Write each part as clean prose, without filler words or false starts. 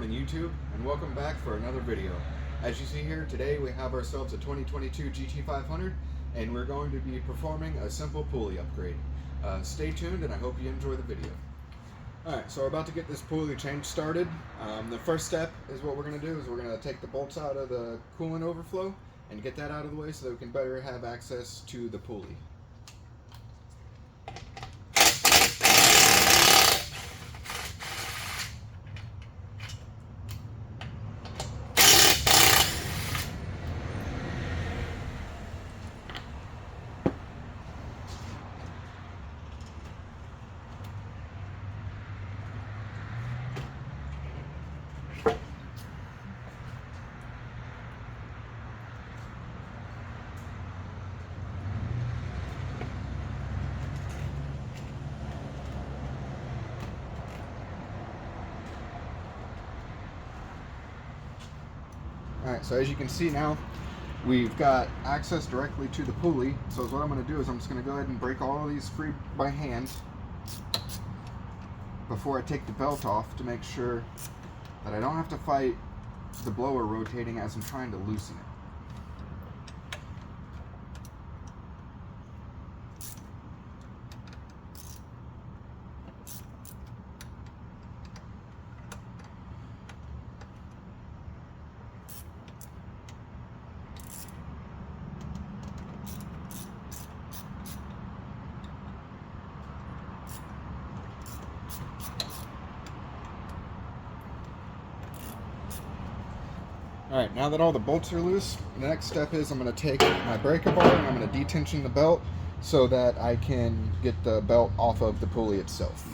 morning YouTube, and welcome back for another video. As you see here, today we have ourselves a 2022 GT500 and we're going to be performing a simple pulley upgrade. Stay tuned and I hope you enjoy the video. Alright, so we're about to get this pulley change started. The first step is what we're going to do is we're going to take the bolts out of the coolant overflow and get that out of the way so that we can better have access to the pulley. Alright, so as you can see now, we've got access directly to the pulley. So what I'm going to do is I'm just going to go ahead and break all of these free by hand before I take the belt off to make sure that I don't have to fight the blower rotating as I'm trying to loosen it. Alright, now that all the bolts are loose, the next step is I'm going to take my breaker bar and I'm going to detension the belt so that I can get the belt off of the pulley itself.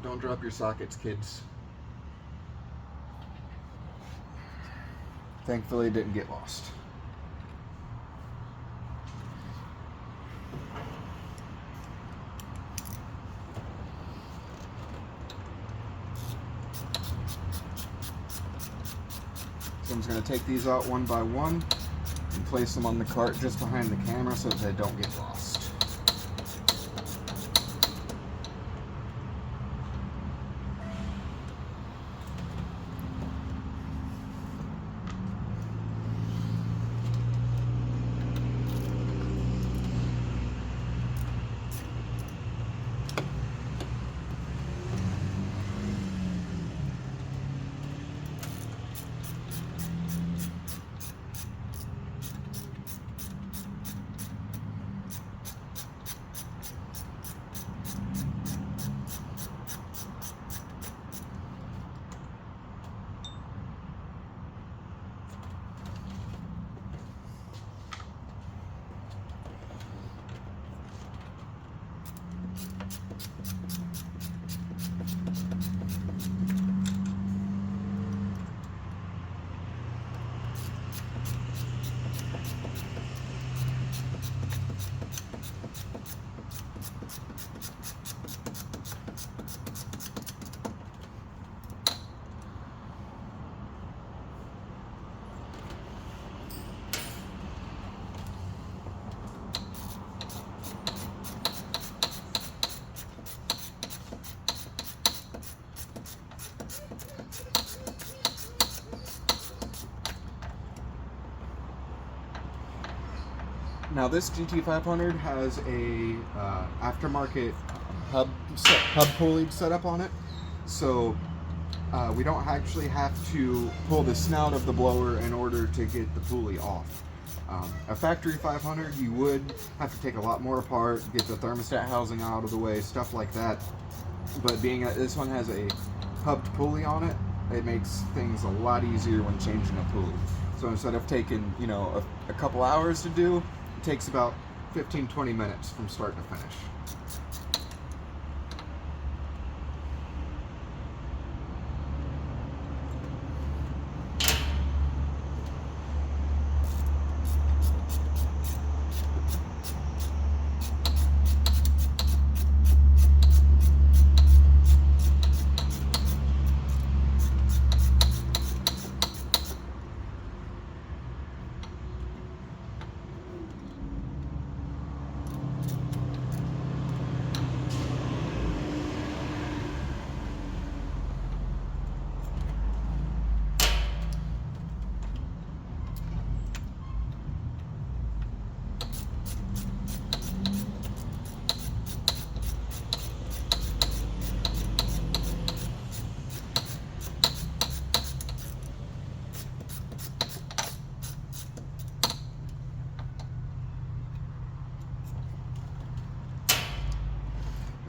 Don't drop your sockets, kids. Thankfully, it didn't get lost. So I'm just going to take these out one by one and place them on the cart just behind the camera so that they don't get lost. Now this GT500 has a aftermarket hub pulley set up on it, so we don't actually have to pull the snout of the blower in order to get the pulley off. A factory 500, you would have to take a lot more apart, get the thermostat housing out of the way, stuff like that. But being that this one has a hubbed pulley on it, it makes things a lot easier when changing a pulley. So instead of taking, you know, a couple hours to do, It takes about 15-20 minutes from start to finish.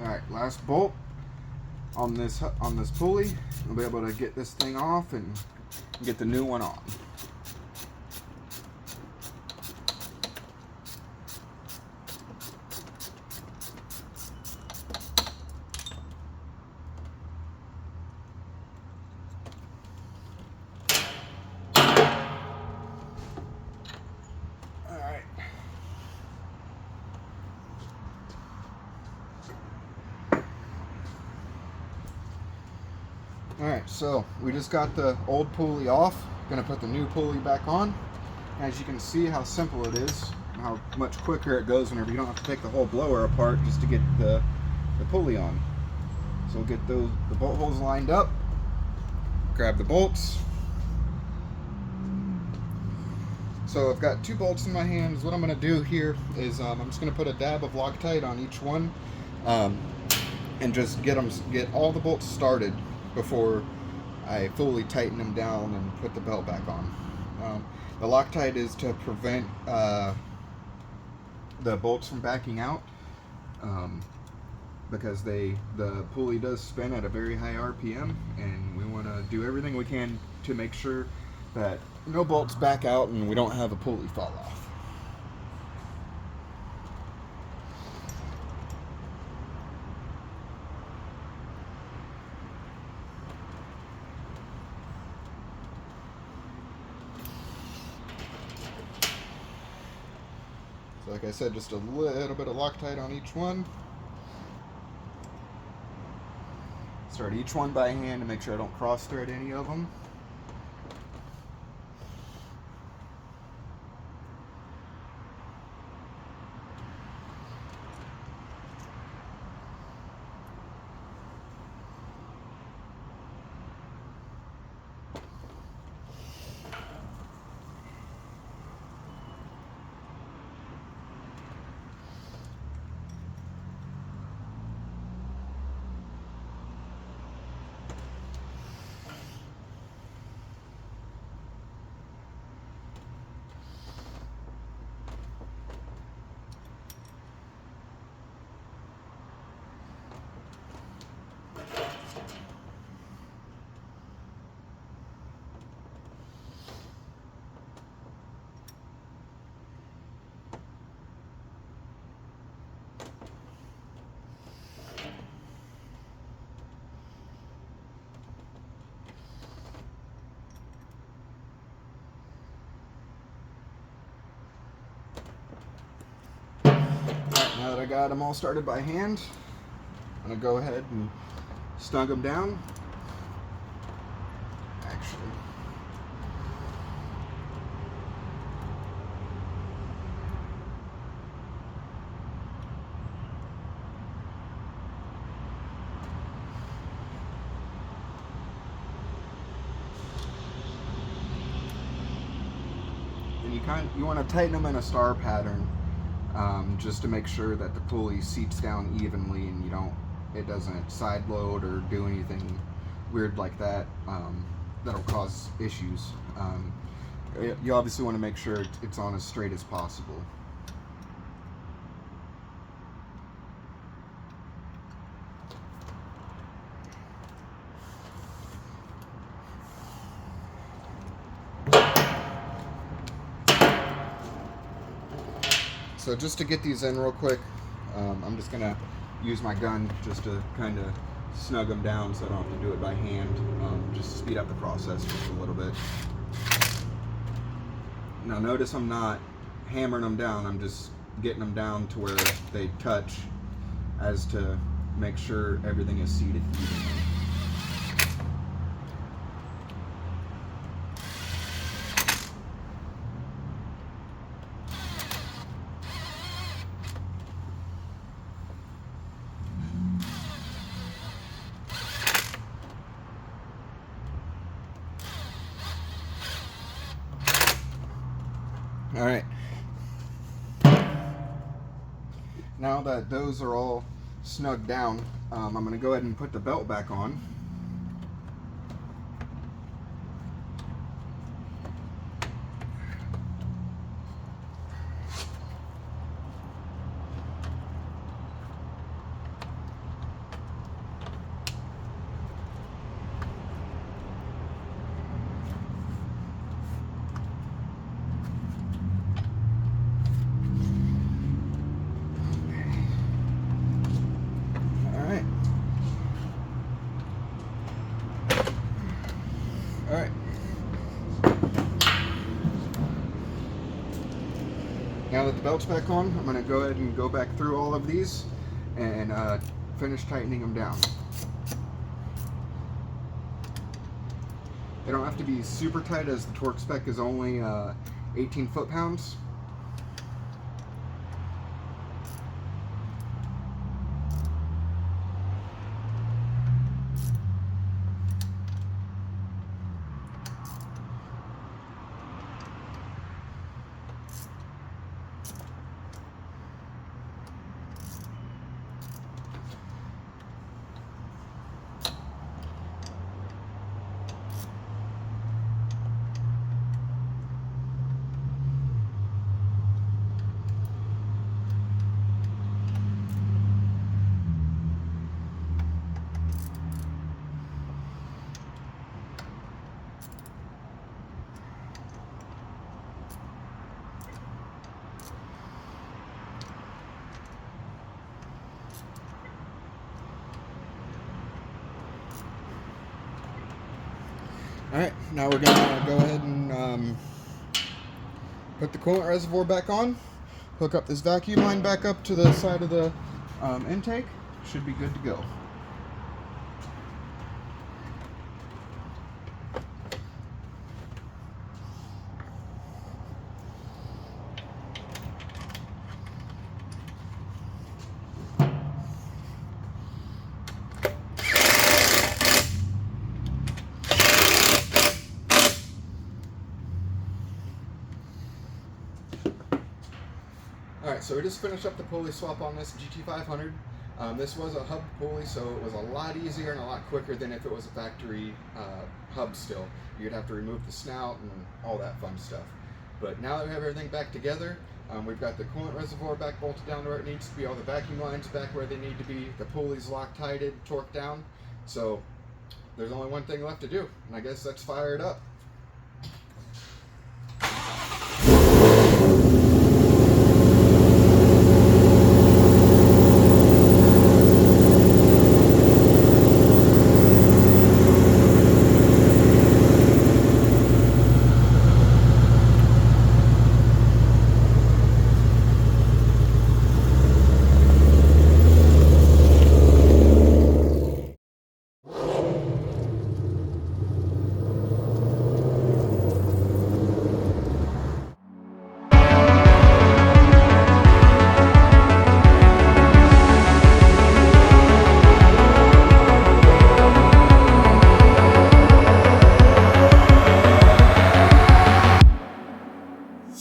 Alright, last bolt on this pulley. We'll be able to get this thing off and get the new one on. Alright. Alright, so we just got the old pulley off. Gonna put the new pulley back on. As you can see how simple it is, and how much quicker it goes whenever you don't have to take the whole blower apart just to get the pulley on. So we'll get the bolt holes lined up, grab the bolts. So I've got 2 bolts in my hands. What I'm gonna do here is I'm just gonna put a dab of Loctite on each one and just get all the bolts started before I fully tighten them down and put the belt back on. The Loctite is to prevent the bolts from backing out because the pulley does spin at a very high RPM, and we want to do everything we can to make sure that no bolts back out and we don't have a pulley fall off. So like I said, just a little bit of Loctite on each one. Start each one by hand to make sure I don't cross thread any of them. Now that I got them all started by hand, I'm going to go ahead and snug them down. Actually, and you want to tighten them in a star pattern. Just to make sure that the pulley seats down evenly and it doesn't side load or do anything weird like that that'll cause issues. You obviously want to make sure it's on as straight as possible. So just to get these in real quick, I'm just gonna use my gun just to kind of snug them down so I don't have to do it by hand, just to speed up the process just a little bit. Now notice I'm not hammering them down, I'm just getting them down to where they touch, as to make sure everything is seated evenly. All right. Now that those are all snugged down, I'm going to go ahead and put the belt back on. Alright. Now that the belt's back on, I'm going to go ahead and go back through all of these and finish tightening them down. They don't have to be super tight, as the torque spec is only 18 foot-pounds. Alright, now we're going to go ahead and put the coolant reservoir back on, hook up this vacuum line back up to the side of the intake. Should be good to go. Alright, so we just finished up the pulley swap on this GT500. This was a hub pulley, so it was a lot easier and a lot quicker than if it was a factory hub still. You'd have to remove the snout and all that fun stuff. But now that we have everything back together, we've got the coolant reservoir back bolted down to where it needs to be, all the vacuum lines back where they need to be, the pulleys Loctited, torqued down. So there's only one thing left to do, and I guess that's fire it up.